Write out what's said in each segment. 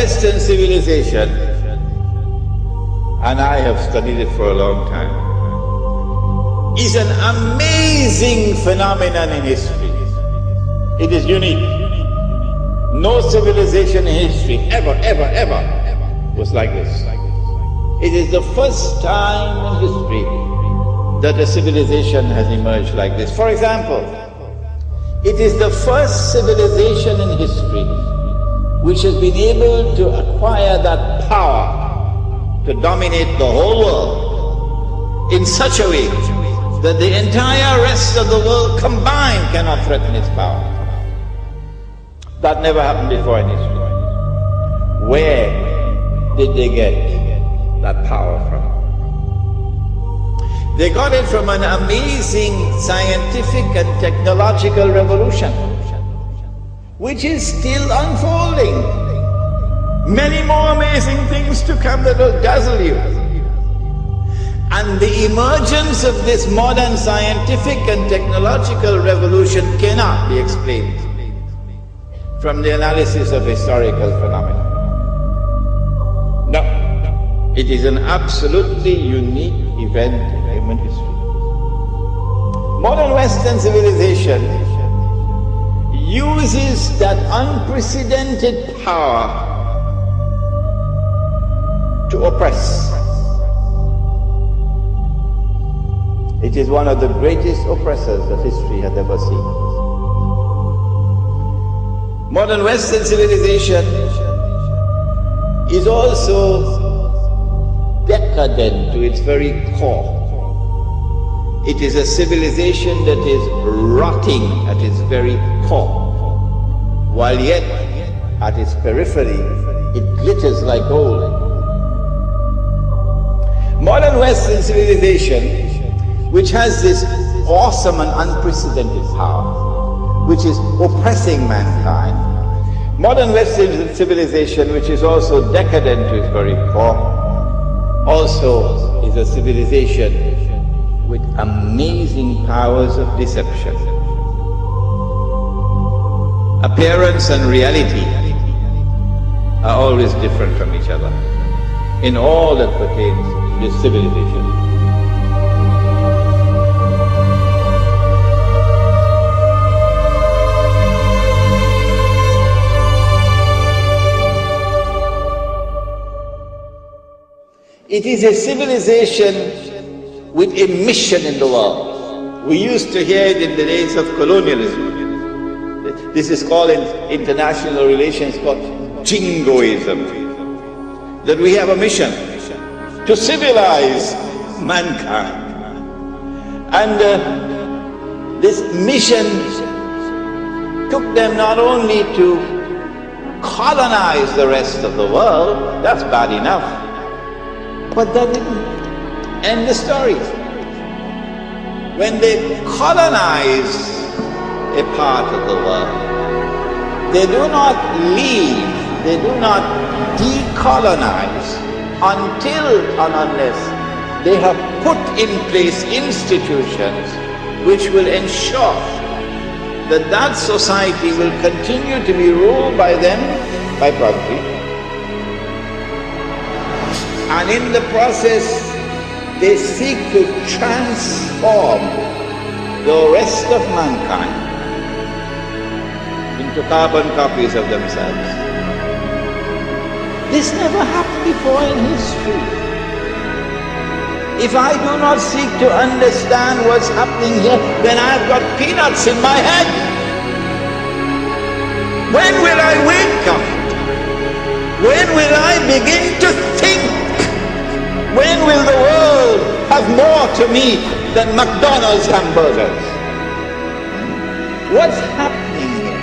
Western civilization, and I have studied it for a long time, is an amazing phenomenon in history. It is unique. No civilization in history ever was like this. It is the first time in history that a civilization has emerged like this. For example, it is the first civilization in history which has been able to acquire that power to dominate the whole world in such a way that the entire rest of the world combined cannot threaten its power. That never happened before in history. Where did they get that power from? They got it from an amazing scientific and technological revolution, which is still unfolding. Many more amazing things to come that will dazzle you. And the emergence of this modern scientific and technological revolution cannot be explained from the analysis of historical phenomena. No, it is an absolutely unique event in human history. Modern Western civilization uses that unprecedented power to oppress. It is one of the greatest oppressors that history has ever seen. Modern Western civilization is also decadent to its very core. It is a civilization that is rotting at its very core, while yet at its periphery it glitters like gold. Modern Western civilization, which has this awesome and unprecedented power, which is oppressing mankind. Modern Western civilization, which is also decadent to its very core, also is a civilization with amazing powers of deception. Appearance and reality are always different from each other in all that pertains to this civilization. It is a civilization with a mission in the world. We used to hear it in the days of colonialism. This is called in international relations called jingoism. That we have a mission to civilize mankind. And this mission took them not only to colonize the rest of the world, that's bad enough, but that didn't end the story. When they colonize a part of the world, they do not leave, they do not decolonize until and unless they have put in place institutions which will ensure that that society will continue to be ruled by them, by property, and in the process they seek to transform the rest of mankind into carbon copies of themselves. This never happened before in history. If I do not seek to understand what's happening here, then I've got peanuts in my head. When will I wake up? When will I begin to think? When will the world have more to me than McDonald's hamburgers? What's happening here?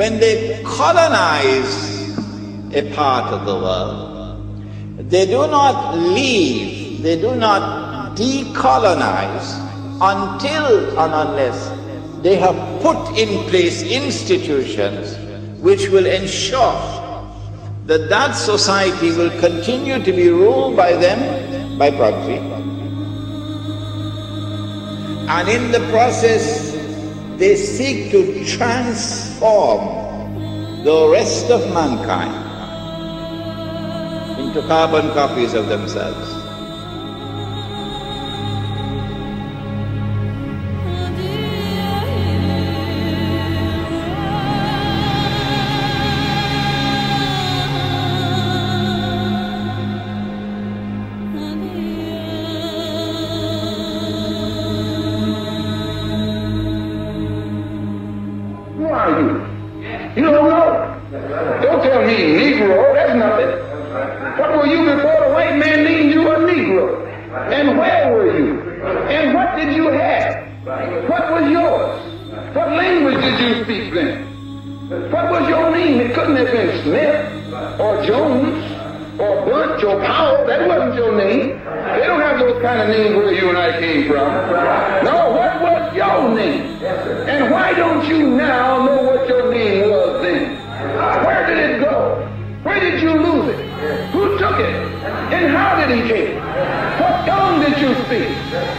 when they colonize a part of the world, they do not leave, they do not decolonize until and unless they have put in place institutions which will ensure that that society will continue to be ruled by them by property. And in the process, they seek to transform the rest of mankind into carbon copies of themselves. You don't know. Don't tell me Negro, that's nothing. What were you before the white man named you a Negro? And where were you? And what did you have? What was yours? What language did you speak then? What was your name? It couldn't have been Smith or Jones or Bunch or Powell. That wasn't your name. They don't have those kind of names where you and I came from. No, what was your name? And why don't you now know what your name was then? Where did it go? Where did you lose it? Who took it? And how did he take it? What tongue did you speak?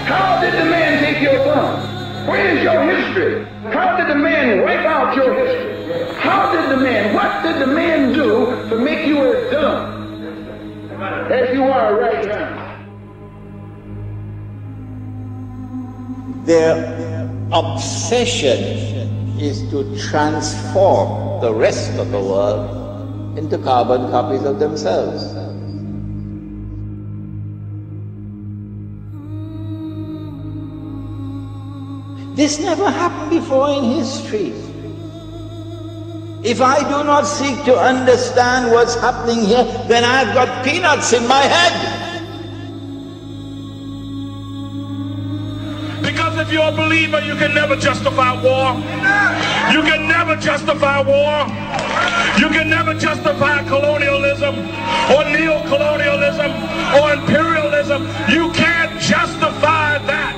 How did the man take your tongue? Where is your history? How did the man wipe out your history? How did the man, what did the man do to make you as dumb as you are right now? Their obsession is to transform the rest of the world into carbon copies of themselves. This never happened before in history. If I do not seek to understand what's happening here, then I've got peanuts in my head. Because if you're a believer, you can never justify war. You can never justify war. You can never justify colonialism or neo-colonialism or imperialism. You can't justify that.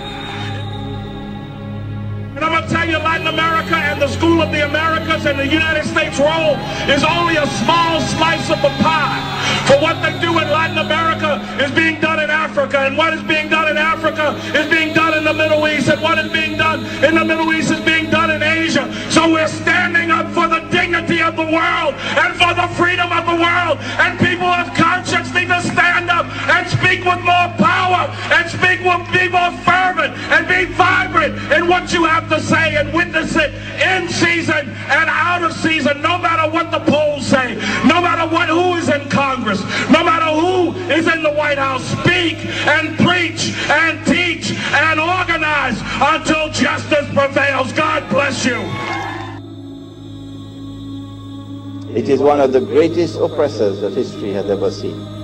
And I'm going to tell you, Latin America and the School of the Americas and the United States role is only a small slice of the pie. For what they do in Latin America is being done in Africa, and what is being done in Africa is being done in the Middle East, and what is being done in the Middle East is being done in Asia. So we're standing up for the dignity of the world and for the freedom of the world, and people of conscience need to stand up and speak with more power and be more fervent and be vibrant in what you have to say and witness it in season and out of season, no matter what the polls say, no matter who is in Congress, no matter who is in the White House. Speak and preach and teach and organize until justice prevails. God bless you. It is one of the greatest oppressors that history has ever seen.